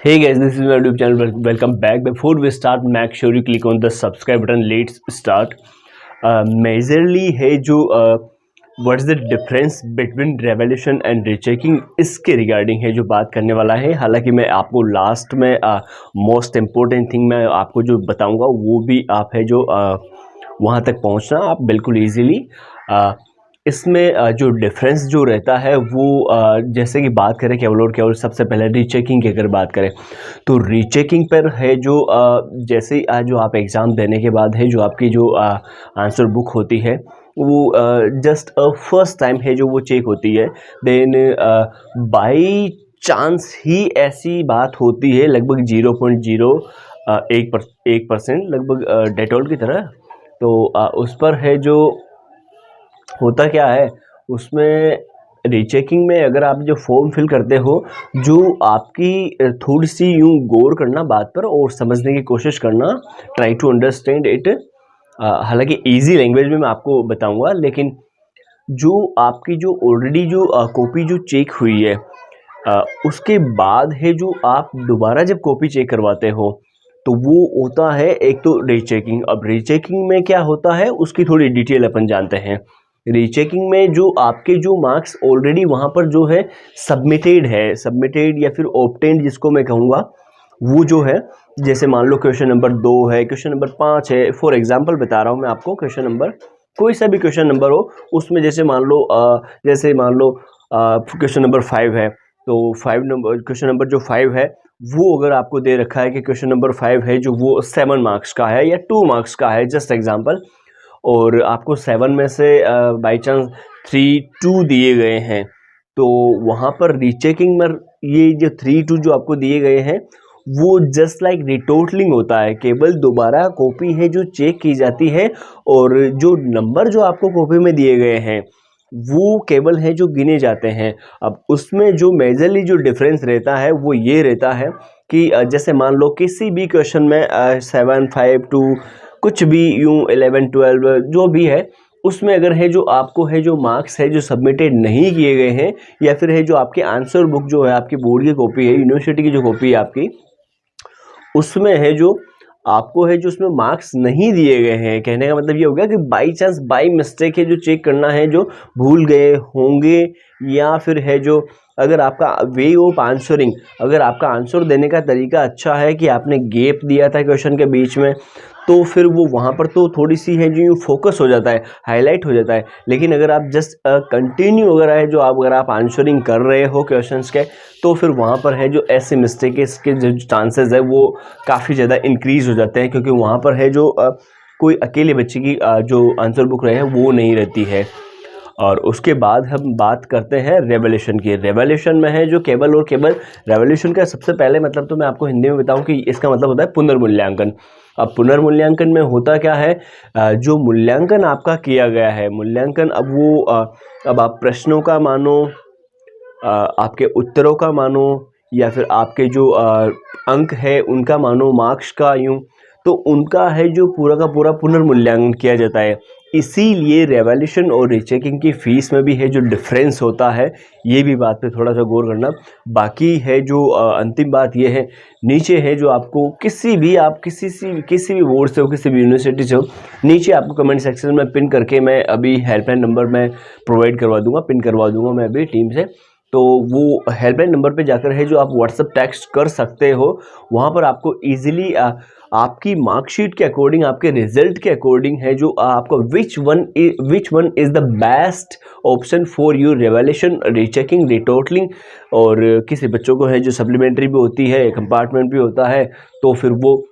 Hey guys, this is my YouTube channel. Welcome back. Before we start, make sure you click on the subscribe button. Let's start. Majorly है जो what is the difference between revolution and rechecking, इसके regarding है जो बात करने वाला है। हालांकि मैं आपको लास्ट में मोस्ट इम्पोर्टेंट थिंग मैं आपको जो बताऊंगा वो भी आप है जो वहाँ तक पहुँचना आप बिल्कुल ईजीली। इसमें जो डिफरेंस जो रहता है वो जैसे कि बात करें केवल और केवल सबसे पहले रीचेकिंग की अगर बात करें तो रीचेकिंग पर है जो जैसे जो आप एग्ज़ाम देने के बाद है जो आपकी जो आंसर बुक होती है वो जस्ट फर्स्ट टाइम है जो वो चेक होती है। देन बाई चांस ही ऐसी बात होती है लगभग 0.01% लगभग डेटॉल की तरह। तो उस पर है जो होता क्या है उसमें रीचेकिंग में अगर आप जो फॉर्म फिल करते हो जो आपकी थोड़ी सी यूँ गौर करना बात पर और समझने की कोशिश करना, ट्राई टू अंडरस्टैंड इट। हालांकि इजी लैंग्वेज में मैं आपको बताऊंगा, लेकिन जो आपकी जो ऑलरेडी जो कॉपी जो चेक हुई है उसके बाद है जो आप दोबारा जब कॉपी चेक करवाते हो तो वो होता है एक तो रीचेकिंग। अब रीचेकिंग में क्या होता है उसकी थोड़ी डिटेल अपन जानते हैं। रीचेकिंग में जो आपके जो मार्क्स ऑलरेडी वहाँ पर जो है सबमिटेड या फिर ऑब्टेन्ड जिसको मैं कहूँगा, वो जो है जैसे मान लो क्वेश्चन नंबर 2 है, क्वेश्चन नंबर 5 है, फॉर एग्जांपल बता रहा हूँ मैं आपको। क्वेश्चन नंबर कोई सा भी क्वेश्चन नंबर हो उसमें जैसे मान लो क्वेश्चन नंबर 5 है तो 5 नंबर क्वेश्चन नंबर जो 5 है वो अगर आपको दे रखा है कि क्वेश्चन नंबर 5 है जो वो 7 मार्क्स का है या 2 मार्क्स का है, जस्ट एग्जांपल, और आपको 7 में से बाई चांस 3-2 दिए गए हैं तो वहाँ पर रीचेकिंग में ये जो 3-2 जो आपको दिए गए हैं वो जस्ट लाइक रिटोटलिंग होता है। केवल दोबारा कॉपी है जो चेक की जाती है और जो नंबर जो आपको कॉपी में दिए गए हैं वो केवल है जो गिने जाते हैं। अब उसमें जो मेजरली जो डिफरेंस रहता है वो ये रहता है कि जैसे मान लो किसी भी क्वेश्चन में 7, 5, 2 कुछ भी यूँ 11, 12 जो भी है उसमें अगर है जो आपको है जो मार्क्स है जो सबमिटेड नहीं किए गए हैं या फिर है जो आपके आंसर बुक जो है आपकी बोर्ड की कॉपी है, यूनिवर्सिटी की जो कॉपी है आपकी, उसमें है जो आपको है जो उसमें मार्क्स नहीं दिए गए हैं, कहने का मतलब ये हो गया कि बाई चांस बाई मिस्टेक है जो चेक करना है जो भूल गए होंगे या फिर है जो अगर आपका वे ऑफ आंसरिंग, अगर आपका आंसर देने का तरीका अच्छा है कि आपने गैप दिया था क्वेश्चन के बीच में तो फिर वो वहाँ पर तो थोड़ी सी है जो फोकस हो जाता है, हाईलाइट हो जाता है। लेकिन अगर आप जस्ट कंटिन्यू अगर आप आंसरिंग कर रहे हो क्वेश्चंस के तो फिर वहाँ पर है जो ऐसे मिस्टेक के जो चांसेस है वो काफ़ी ज़्यादा इंक्रीज़ हो जाते हैं, क्योंकि वहाँ पर है जो कोई अकेले बच्चे की जो आंसर बुक रहे हैं वो नहीं रहती है। और उसके बाद हम बात करते हैं रेवोल्यूशन की। रेवोल्यूशन में है जो केवल और केवल रेवोल्यूशन का सबसे पहले मतलब तो मैं आपको हिंदी में बताऊं कि इसका मतलब होता है पुनर्मूल्यांकन। अब पुनर्मूल्यांकन में होता क्या है, जो मूल्यांकन आपका किया गया है, मूल्यांकन अब वो अब आप प्रश्नों का मानो, आपके उत्तरों का मानो या फिर आपके जो अंक है उनका मानो, मार्क्स का यूँ, तो उनका है जो पूरा का पूरा पुनर्मूल्यांकन किया जाता है। इसीलिए रेवोल्यूशन और रीचेकिंग की फ़ीस में भी है जो डिफरेंस होता है, ये भी बात पे थोड़ा सा गौर करना। बाकी है जो अंतिम बात ये है, नीचे है जो आपको किसी भी बोर्ड से हो, किसी भी यूनिवर्सिटी से हो, नीचे आपको कमेंट सेक्शन में पिन करके मैं अभी हेल्पलाइन नंबर मैं प्रोवाइड करवा दूँगा, पिन करवा दूँगा मैं अभी टीम से। तो वो हेल्पलाइन नंबर पे जाकर है जो आप व्हाट्सअप टेक्स्ट कर सकते हो। वहाँ पर आपको ईजिली आपकी मार्कशीट के अकॉर्डिंग, आपके रिजल्ट के अकॉर्डिंग है जो आपको which one is the best option for you revolution, rechecking, retotalling. और किसी बच्चों को है जो सप्लीमेंट्री भी होती है, कंपार्टमेंट भी होता है, तो फिर वो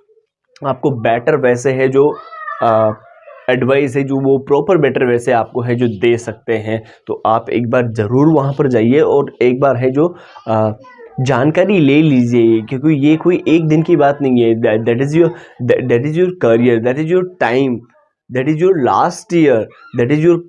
आपको बेटर वैसे है जो एडवाइस है जो वो प्रॉपर बेटर वैसे आपको है जो दे सकते हैं। तो आप एक बार ज़रूर वहाँ पर जाइए और एक बार है जो जानकारी ले लीजिए, क्योंकि ये कोई एक दिन की बात नहीं है। That is your career, that is your time, that is your last year, that is your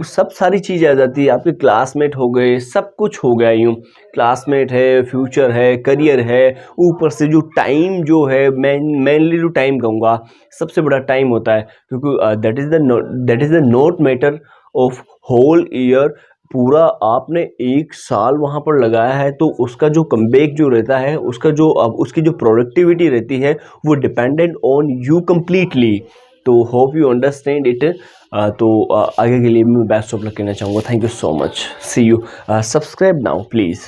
सब सारी चीज़ें आ जाती है। आपके क्लासमेट हो गए, सब कुछ हो गया यूँ, क्लासमेट है, फ्यूचर है, करियर है, ऊपर से जो टाइम जो है, मेनली जो टाइम कहूँगा सबसे बड़ा टाइम होता है, क्योंकि that is the not matter of whole year पूरा आपने 1 साल वहाँ पर लगाया है, तो उसका जो कमबैक जो रहता है, उसका जो उसकी जो प्रोडक्टिविटी रहती है वो डिपेंडेंट ऑन यू कम्प्लीटली। तो होप यू अंडरस्टैंड इट। तो आगे के लिए मैं बेस्ट ऑफ लक कहना चाहूँगा। Thank you so much, see you. Subscribe now please.